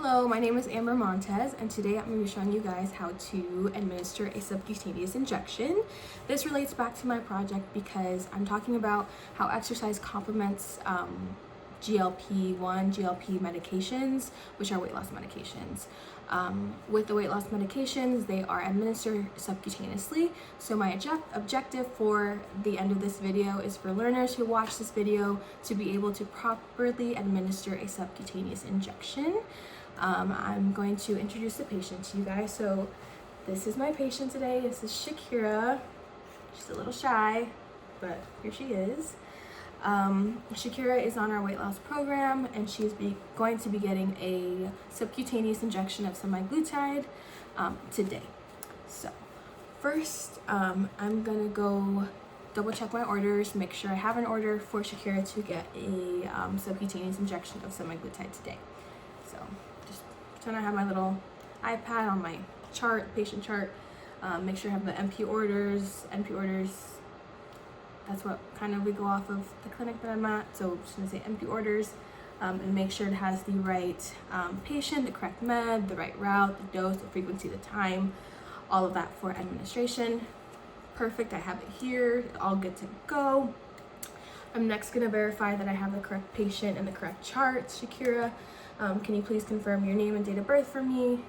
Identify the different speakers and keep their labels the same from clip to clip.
Speaker 1: Hello, my name is Amber Montez, and today I'm going to be showing you guys how to administer a subcutaneous injection. This relates back to my project because I'm talking about how exercise complements GLP-1, GLP medications, which are weight loss medications. With the weight loss medications, they are administered subcutaneously. So my objective for the end of this video is for learners who watch this video to be able to properly administer a subcutaneous injection. I'm going to introduce the patient to you guys. So this is my patient today. This is Shakira. She's a little shy, but here she is. Shakira is on our weight loss program, and she's going to be getting a subcutaneous injection of semaglutide today. So first, I'm gonna go double check my orders, make sure I have an order for Shakira to get a subcutaneous injection of semaglutide today. So just pretend I have my little iPad on my chart, patient chart, make sure I have the NP orders. That's what kind of we go off of the clinic that I'm at. So I'm just gonna say NP orders and make sure it has the right patient, the correct med, the right route, the dose, the frequency, the time, all of that for administration. Perfect, I have it here, all good to go. I'm next gonna verify that I have the correct patient and the correct chart. Shakira, can you please confirm your name and date of birth for me?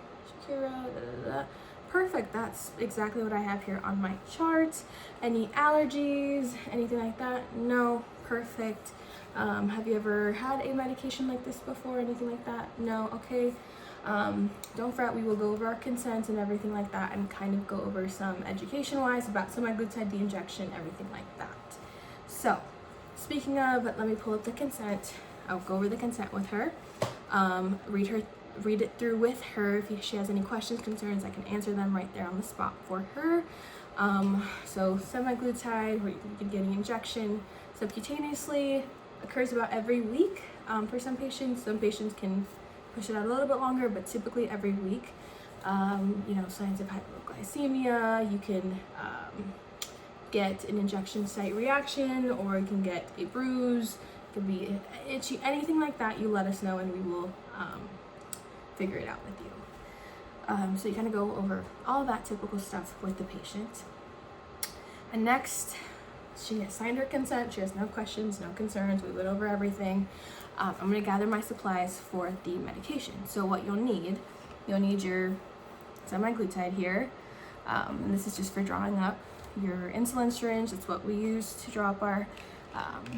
Speaker 1: Shakira, Perfect, that's exactly what I have here on my chart. Any allergies, anything like that? No, perfect. Have you ever had a medication like this before, anything like that? No, okay. Don't fret, we will go over our consent and everything like that and kind of go over some education-wise about semaglutide, the injection, everything like that. So, speaking of, let me pull up the consent. I'll go over the consent with her, read it through with her. If she has any questions, concerns, I can answer them right there on the spot for her. So semaglutide, where you're getting injection subcutaneously, occurs about every week for some patients. Some patients can push it out a little bit longer, but typically every week. Signs of hypoglycemia, you can get an injection site reaction, or you can get a bruise, it could be itchy, anything like that, you let us know and we will figure it out with you. So you kind of go over all of that typical stuff with the patient. And next, she has signed her consent. She has no questions, no concerns. We went over everything. I'm going to gather my supplies for the medication. So what you'll need your semaglutide here. And this is just for drawing up your insulin syringe. That's what we use to draw up our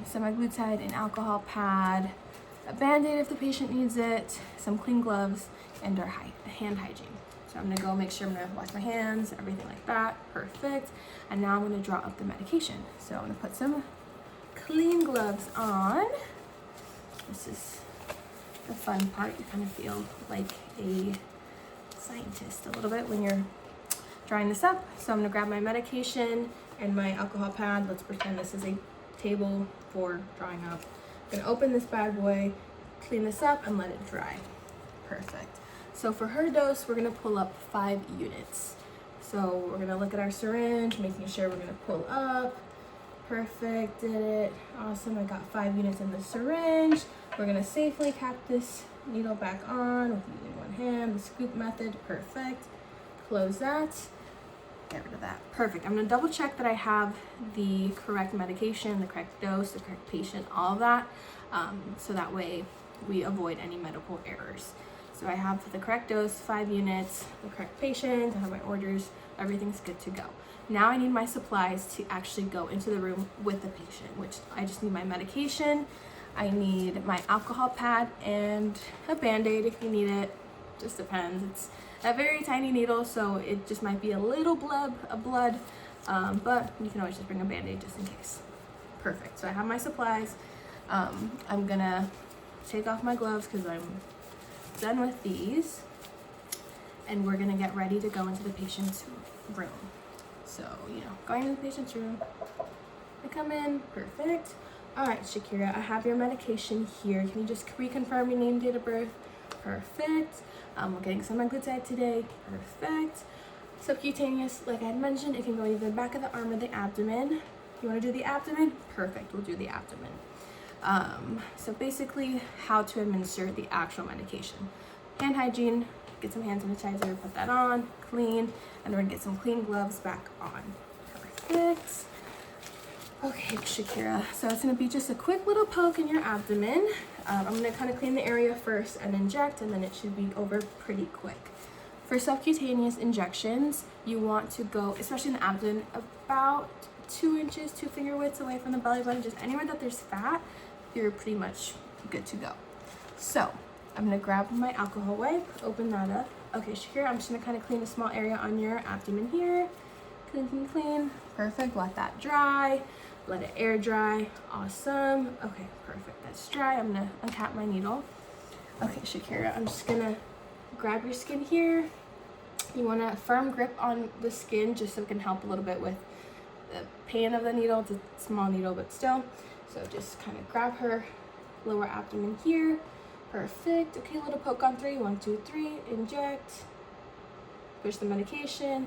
Speaker 1: semaglutide, an alcohol pad, a Band-Aid if the patient needs it, some clean gloves, and our hand hygiene. So I'm gonna go make sure I'm gonna wash my hands, everything like that. Perfect. And now I'm gonna draw up the medication. So I'm gonna put some clean gloves on. This is the fun part. You kind of feel like a scientist a little bit when you're drawing this up. So I'm gonna grab my medication and my alcohol pad. Let's pretend this is a table for drawing up. I'm gonna open this bad boy, clean this up, and let it dry. Perfect. So for her dose, we're gonna pull up 5 units. So we're gonna look at our syringe, making sure we're gonna pull up. Perfect, did it. Awesome, I got 5 units in the syringe. We're gonna safely cap this needle back on with using one hand, the scoop method. Perfect. Close that. Get rid of that. Perfect. I'm gonna double check that I have the correct medication, the correct dose, the correct patient, all of that, so that way we avoid any medical errors. So I have the correct dose, 5 units, the correct patient, I have my orders, everything's good to go. Now I need my supplies to actually go into the room with the patient, which I just need my medication, I need my alcohol pad, and a Band-Aid if you need it. Just depends. It's a very tiny needle, so it just might be a little bleb of blood, but you can always just bring a Band-Aid just in case. Perfect. So I have my supplies. I'm gonna take off my gloves because I'm done with these, and we're gonna get ready to go into the patient's room. So, going into the patient's room, I come in. Perfect. All right, Shakira, I have your medication here. Can you just reconfirm your name, date of birth? Perfect. We're getting semaglutide today. Perfect. Subcutaneous, like I had mentioned, it can go either the back of the arm or the abdomen. You want to do the abdomen? Perfect. We'll do the abdomen. So basically, how to administer the actual medication. hand hygiene, get some hand sanitizer, put that on, clean, and we're gonna get some clean gloves back on. Perfect. Okay, Shakira, so it's gonna be just a quick little poke in your abdomen. I'm gonna kind of clean the area first and inject, and then it should be over pretty quick. For subcutaneous injections, you want to go, especially in the abdomen, about 2 inches, 2 finger widths away from the belly button, just anywhere that there's fat, you're pretty much good to go. So I'm gonna grab my alcohol wipe, open that up. Okay, Shakira, I'm just gonna kind of clean a small area on your abdomen here. Clean, clean, clean. Perfect, let that dry. Let it air dry. Awesome. Okay, perfect, that's dry. I'm gonna uncap my needle. Okay, Shakira, I'm just gonna grab your skin here. You want a firm grip on the skin just so it can help a little bit with the pain of the needle. It's a small needle, but still. So just kind of grab her lower abdomen here. Perfect. Okay, little poke on 3. 1, 2, 3. Inject. Push the medication.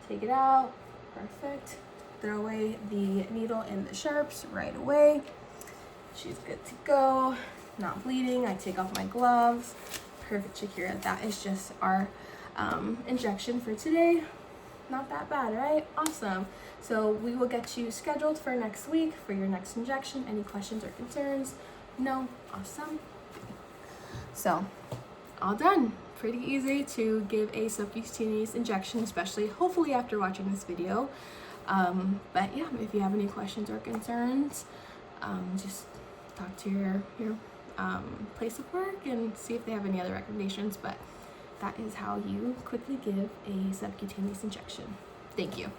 Speaker 1: Take it out. Perfect. Throw away the needle and the sharps right away. She's good to go. Not bleeding. I take off my gloves. Perfect, Shakira. That is just our injection for today. Not that bad, right? Awesome. So we will get you scheduled for next week for your next injection. Any questions or concerns? No? Awesome. So all done. Pretty easy to give a subcutaneous injection, especially hopefully after watching this video. But yeah, if you have any questions or concerns, just talk to your place of work and see if they have any other recommendations. But that is how you quickly give a subcutaneous injection. Thank you.